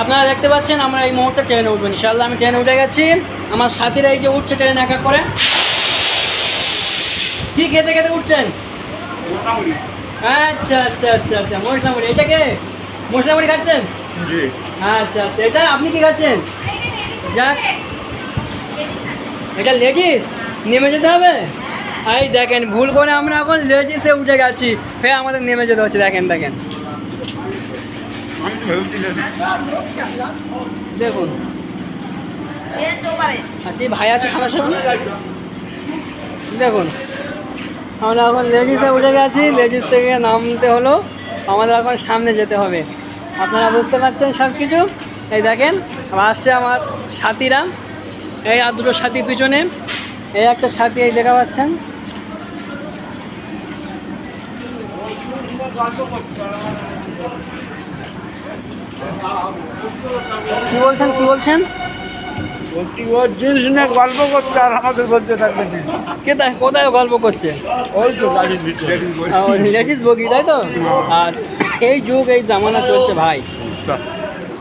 আপনারা দেখতে পাচ্ছেন আমরা এই মুহূর্তে ট্রেনে উঠবো ইনশাআল্লাহ। আমি ট্রেনে উঠে গেছি, আমার সাথীরা এই যে উঠছে ট্রেনে এক এক করে। কি খেতে খেতে উঠছেন? আচ্ছা আচ্ছা আচ্ছা আচ্ছা, মশলা মুড়ি। এটা কে মশলা মুড়ি খাচ্ছেন? জি। আচ্ছা আচ্ছা, এটা আপনি কি খাচ্ছেন? যাক, এটা লেডিস, নেমে যেতে হবে। এই দেখেন, ভুল করে আমরা এখন লেডিসে উঠে গেছি, ফের আমাদের নেমে যেতে হচ্ছে। দেখেন দেখেন দেখুন। আচ্ছা, এই ভাই আছে খাবার সঙ্গে। দেখুন, আমরা এখন লেডিসে উঠে গেছি, লেডিস থেকে নামতে হলো, আমাদের এখন সামনে যেতে হবে। আপনারা বুঝতে পারছেন সব কিছু। এই দেখেন আসছে আমার সাথীরা, এই আর দুটো সাথী পিছনে, এই একটা সাথী এই দেখা পাচ্ছেন। কি বলছেন কি বলছেন? ওর জিনিস নিয়ে গল্প করছে আর আমাদের বলতে থাকবে। কোথায় গল্প করছে? ওই তো গাড়ির ভিতরে। লেডিস বগি, তাই তো? আচ্ছা, এই যুগ এই জামানা চলছে ভাই।